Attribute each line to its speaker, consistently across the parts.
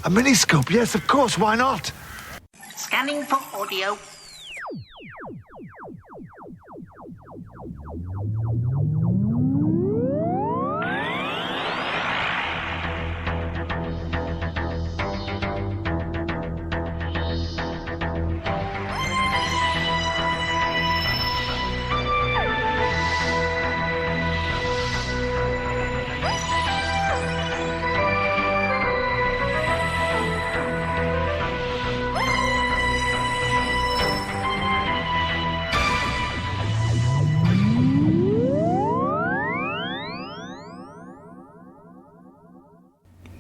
Speaker 1: A miniscope, yes, of course, why not?
Speaker 2: Scanning for audio.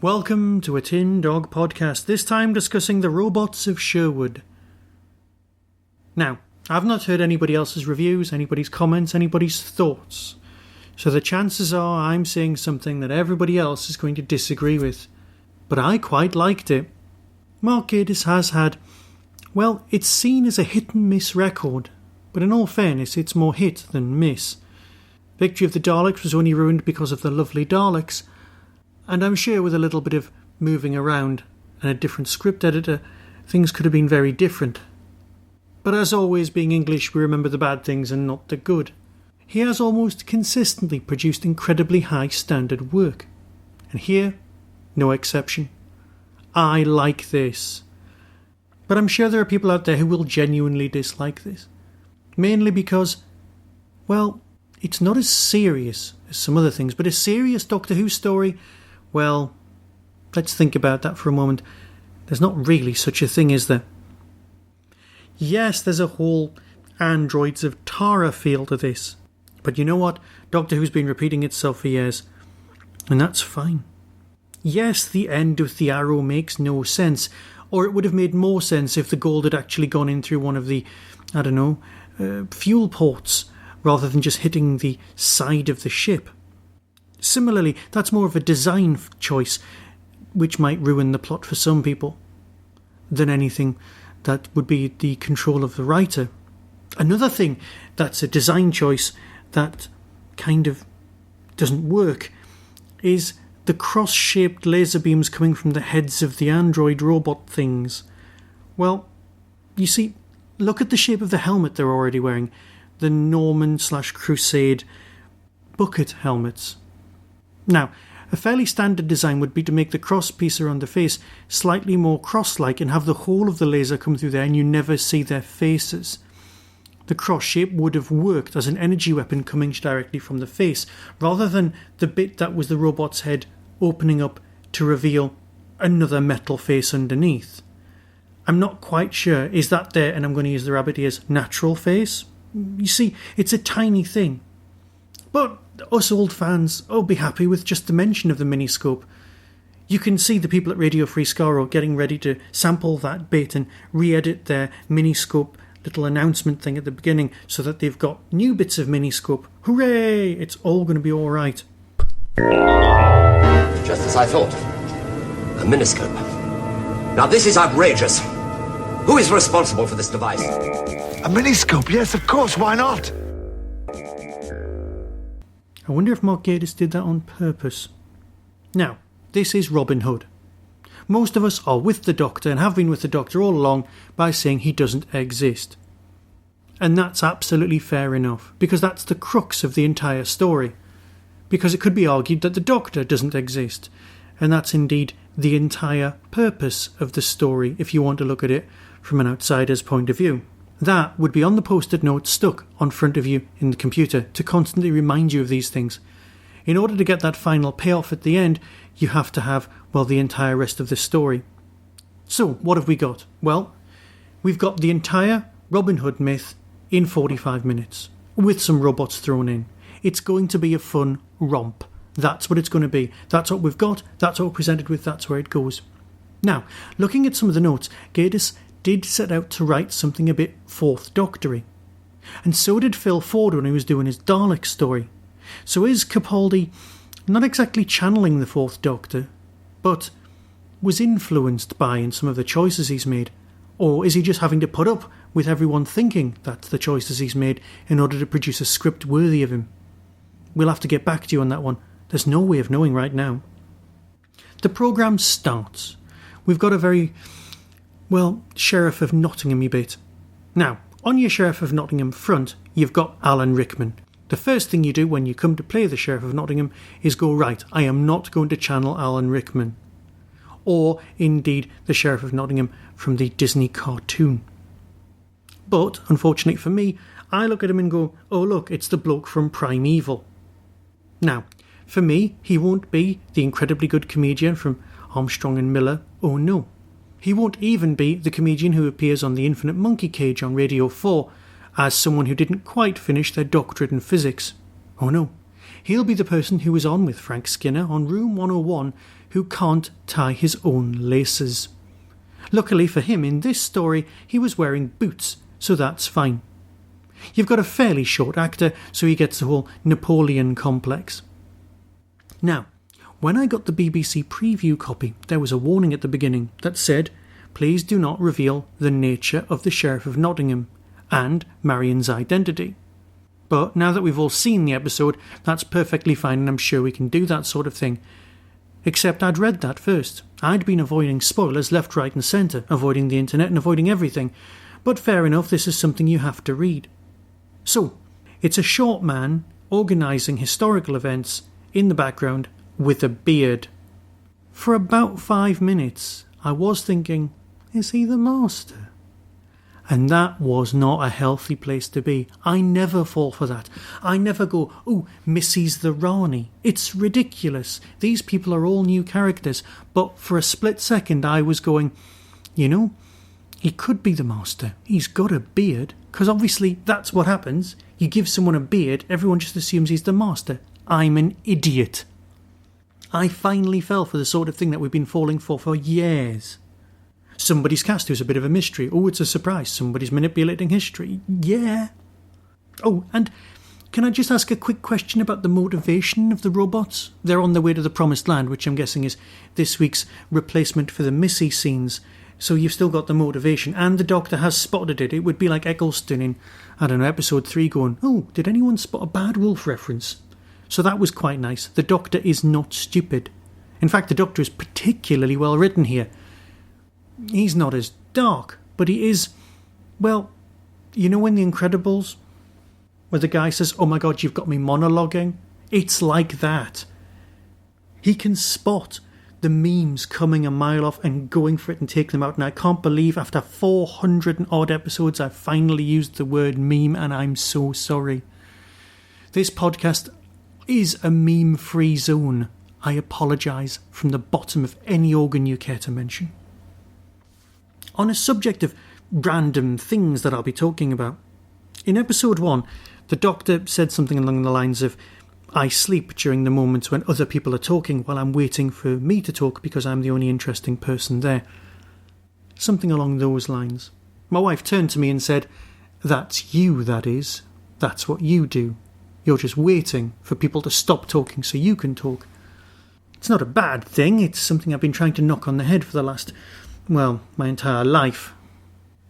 Speaker 3: Welcome to a Tin Dog podcast, this time discussing the robots of Sherwood. Now, I've not heard anybody else's reviews, anybody's comments, anybody's thoughts, so the chances are I'm saying something that everybody else is going to disagree with. But I quite liked it. Mark Gatiss has had, well, it's seen as a hit and miss record, but in all fairness, it's more hit than miss. Victory of the Daleks was only ruined because of the lovely Daleks, and I'm sure with a little bit of moving around and a different script editor, things could have been very different. But as always, being English, we remember the bad things and not the good. He has almost consistently produced incredibly high standard work. And here, no exception. I like this. But I'm sure there are people out there who will genuinely dislike this. Mainly because, well, it's not as serious as some other things, but a serious Doctor Who story, well, let's think about that for a moment. There's not really such a thing, is there? Yes, there's a whole Androids of Tara feel to this. But you know what? Doctor Who's been repeating itself for years. And that's fine. Yes, the end with the arrow makes no sense. Or it would have made more sense if the gold had actually gone in through one of the, fuel ports, rather than just hitting the side of the ship. Similarly, that's more of a design choice, which might ruin the plot for some people, than anything that would be the control of the writer. Another thing that's a design choice that kind of doesn't work is the cross-shaped laser beams coming from the heads of the android robot things. Well, you see, look at the shape of the helmet they're already wearing, the Norman/Crusade bucket helmets. Now, a fairly standard design would be to make the cross-piece around the face slightly more cross-like and have the whole of the laser come through there and you never see their faces. The cross shape would have worked as an energy weapon coming directly from the face, rather than the bit that was the robot's head opening up to reveal another metal face underneath. I'm not quite sure, is that there, and I'm going to use the rabbit ears, natural face? You see, it's a tiny thing. But us old fans, be happy with just the mention of the miniscope. You can see the people at Radio Free Skaro getting ready to sample that bit and re-edit their miniscope little announcement thing at the beginning so that they've got new bits of miniscope. Hooray! It's all going to be alright.
Speaker 4: Just as I thought. A miniscope. Now this is outrageous. Who is responsible for this device?
Speaker 1: A miniscope, yes, of course, why not?
Speaker 3: I wonder if Mark Gatiss did that on purpose. Now, this is Robin Hood. Most of us are with the Doctor and have been with the Doctor all along by saying he doesn't exist. And that's absolutely fair enough, because that's the crux of the entire story. Because it could be argued that the Doctor doesn't exist, and that's indeed the entire purpose of the story if you want to look at it from an outsider's point of view. That would be on the post-it note stuck on front of you in the computer to constantly remind you of these things. In order to get that final payoff at the end, you have to have, well, the entire rest of the story. So, what have we got? Well, we've got the entire Robin Hood myth in 45 minutes, with some robots thrown in. It's going to be a fun romp. That's what it's going to be. That's what we've got, that's what we're presented with, that's where it goes. Now, looking at some of the notes, Gatiss did set out to write something a bit Fourth Doctor-y. And so did Phil Ford when he was doing his Dalek story. So is Capaldi not exactly channeling the Fourth Doctor, but was influenced by in some of the choices he's made? Or is he just having to put up with everyone thinking that's the choices he's made in order to produce a script worthy of him? We'll have to get back to you on that one. There's no way of knowing right now. The programme starts we've got a very, well, Sheriff of Nottingham-y bit. Now, on your Sheriff of Nottingham front, you've got Alan Rickman. The first thing you do when you come to play the Sheriff of Nottingham is go, right, I am not going to channel Alan Rickman. Or, indeed, the Sheriff of Nottingham from the Disney cartoon. But, unfortunately for me, I look at him and go, oh look, it's the bloke from Primeval. Now, for me, he won't be the incredibly good comedian from Armstrong and Miller, oh no. He won't even be the comedian who appears on the Infinite Monkey Cage on Radio 4 as someone who didn't quite finish their doctorate in physics. Oh no. He'll be the person who was on with Frank Skinner on Room 101 who can't tie his own laces. Luckily for him, in this story, he was wearing boots, so that's fine. You've got a fairly short actor, so he gets the whole Napoleon complex. Now, when I got the BBC preview copy, there was a warning at the beginning that said, please do not reveal the nature of the Sheriff of Nottingham and Marion's identity. But now that we've all seen the episode, that's perfectly fine and I'm sure we can do that sort of thing. Except I'd read that first. I'd been avoiding spoilers left, right and centre, avoiding the internet and avoiding everything. But fair enough, this is something you have to read. So, it's a short man organising historical events in the background with a beard. For about 5 minutes, I was thinking, is he the master? And that was not a healthy place to be. I never fall for that. I never go, oh, Missy's the Rani. It's ridiculous. These people are all new characters. But for a split second, I was going, you know, he could be the master. He's got a beard. Because obviously that's what happens. You give someone a beard, everyone just assumes he's the master. I'm an idiot. I finally fell for the sort of thing that we've been falling for years. Somebody's cast who's a bit of a mystery. Oh, it's a surprise. Somebody's manipulating history. Yeah. Oh, and can I just ask a quick question about the motivation of the robots? They're on their way to the Promised Land, which I'm guessing is this week's replacement for the Missy scenes. So you've still got the motivation, and the Doctor has spotted it. It would be like Eccleston in, I don't know, episode 3 going, oh, did anyone spot a Bad Wolf reference? So that was quite nice. The Doctor is not stupid. In fact, the Doctor is particularly well written here. He's not as dark, but he is, well, you know in The Incredibles, where the guy says, oh my god, you've got me monologuing? It's like that. He can spot the memes coming a mile off and going for it and take them out, and I can't believe after 400 and odd episodes I've finally used the word meme, and I'm so sorry. This podcast is a meme-free zone. I apologise from the bottom of any organ you care to mention. On a subject of random things that I'll be talking about, in episode 1, the Doctor said something along the lines of, I sleep during the moments when other people are talking while I'm waiting for me to talk because I'm the only interesting person there. Something along those lines. My wife turned to me and said, that's you, that is. That's what you do. You're just waiting for people to stop talking so you can talk. It's not a bad thing. It's something I've been trying to knock on the head for the last, well, my entire life.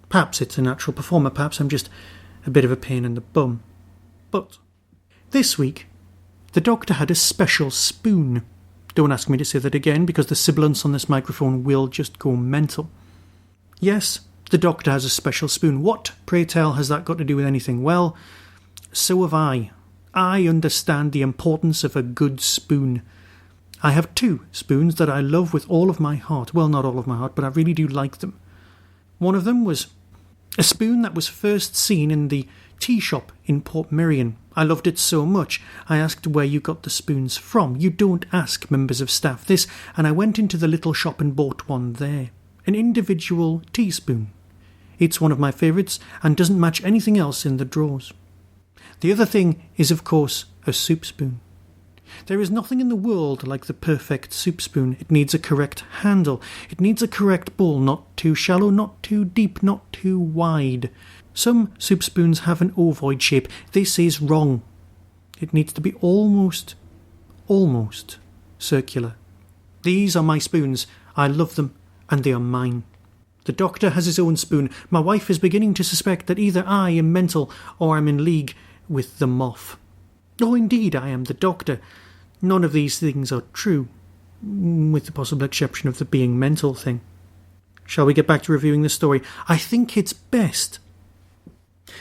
Speaker 3: Perhaps it's a natural performer. Perhaps I'm just a bit of a pain in the bum. But this week, the Doctor had a special spoon. Don't ask me to say that again, because the sibilance on this microphone will just go mental. Yes, the Doctor has a special spoon. What, pray tell, has that got to do with anything? Well, so have I. I understand the importance of a good spoon. I have 2 spoons that I love with all of my heart. Well, not all of my heart, but I really do like them. One of them was a spoon that was first seen in the tea shop in Port Merion. I loved it so much, I asked where you got the spoons from. You don't ask members of staff this, and I went into the little shop and bought one there. An individual teaspoon. It's one of my favourites and doesn't match anything else in the drawers. The other thing is, of course, a soup spoon. There is nothing in the world like the perfect soup spoon. It needs a correct handle. It needs a correct bowl, not too shallow, not too deep, not too wide. Some soup spoons have an ovoid shape. This is wrong. It needs to be almost circular. These are my spoons. I love them, and they are mine. The Doctor has his own spoon. My wife is beginning to suspect that either I am mental or I'm in league with the moth. Oh, indeed, I am the Doctor. None of these things are true, with the possible exception of the being mental thing. Shall we get back to reviewing the story? I think it's best.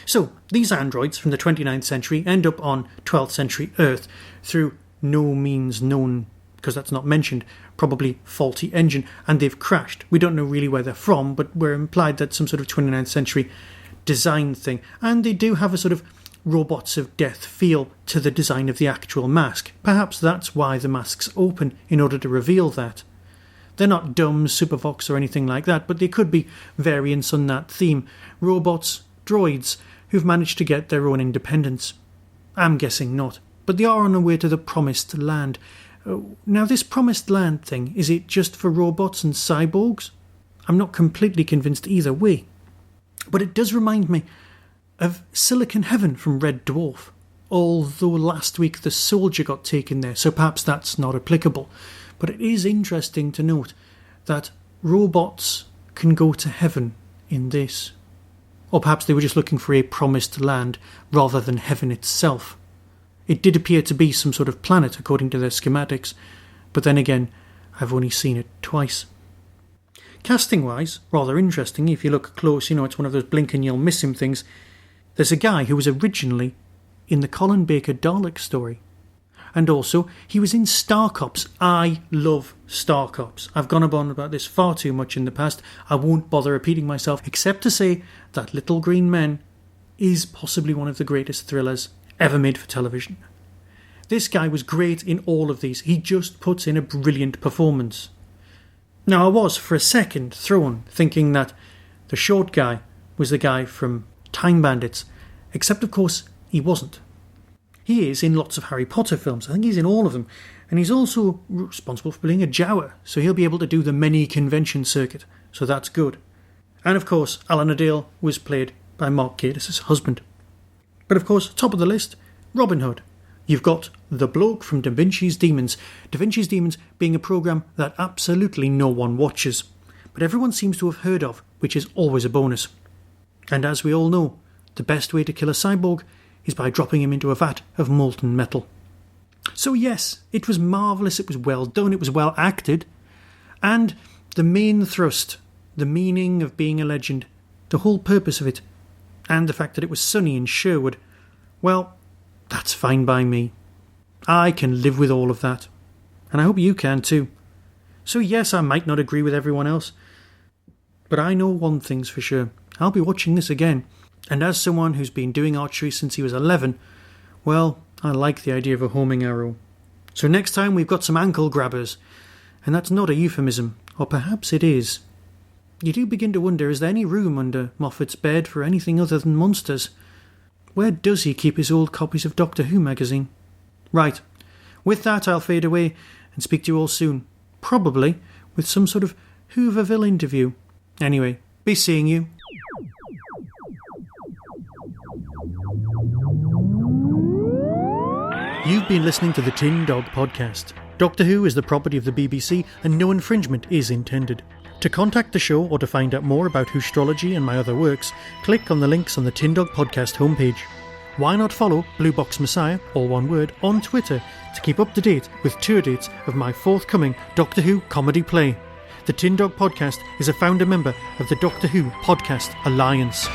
Speaker 3: So, these androids from the 29th century end up on 12th century Earth through no means known, because that's not mentioned, probably faulty engine, and they've crashed. We don't know really where they're from, but we're implied that some sort of 29th century design thing. And they do have a sort of robots of death feel to the design of the actual mask. Perhaps that's why the mask's open, in order to reveal that. They're not dumb, supervox or anything like that, but they could be variants on that theme. Robots, droids, who've managed to get their own independence. I'm guessing not, but they are on their way to the promised land. Now, this promised land thing, is it just for robots and cyborgs? I'm not completely convinced either way. But it does remind me of Silicon Heaven from Red Dwarf, although last week the soldier got taken there, so perhaps that's not applicable. But it is interesting to note that robots can go to heaven in this. Or perhaps they were just looking for a promised land rather than heaven itself. It did appear to be some sort of planet according to their schematics, but then again, I've only seen it twice. Casting-wise, rather interesting. If you look close, it's one of those blink and you'll miss him things. There's a guy who was originally in the Colin Baker Dalek story. And also, he was in Star Cops. I love Star Cops. I've gone on about this far too much in the past. I won't bother repeating myself, except to say that Little Green Men is possibly one of the greatest thrillers ever made for television. This guy was great in all of these. He just puts in a brilliant performance. Now, I was, for a second, thrown, thinking that the short guy was the guy from Time Bandits, except, of course, he wasn't. He is in lots of Harry Potter films. I think he's in all of them. And he's also responsible for playing a Jawa, so he'll be able to do the many convention circuit. So that's good. And of course, Alan Adale was played by Mark Gatiss' husband. But of course, top of the list, Robin Hood. You've got the bloke from Da Vinci's Demons. Da Vinci's Demons being a programme that absolutely no one watches, but everyone seems to have heard of, which is always a bonus. And as we all know, the best way to kill a cyborg is by dropping him into a vat of molten metal. So yes, it was marvellous, it was well done, it was well acted, and the main thrust, the meaning of being a legend, the whole purpose of it, and the fact that it was sunny in Sherwood, well, that's fine by me. I can live with all of that, and I hope you can too. So yes, I might not agree with everyone else, but I know one thing's for sure. I'll be watching this again. And as someone who's been doing archery since he was 11, well, I like the idea of a homing arrow. So next time we've got some ankle grabbers. And that's not a euphemism, or perhaps it is. You do begin to wonder, is there any room under Moffat's bed for anything other than monsters? Where does he keep his old copies of Doctor Who magazine? Right, with that I'll fade away and speak to you all soon. Probably with some sort of Hooverville interview. Anyway, be seeing you. You've been listening to the Tin Dog Podcast. Doctor Who is the property of the BBC and no infringement is intended. To contact the show or to find out more about Whostrology and my other works, click on the links on the Tin Dog Podcast homepage. Why not follow Blue Box Messiah, all one word, on Twitter to keep up to date with tour dates of my forthcoming Doctor Who comedy play. The Tin Dog Podcast is a founder member of the Doctor Who Podcast Alliance.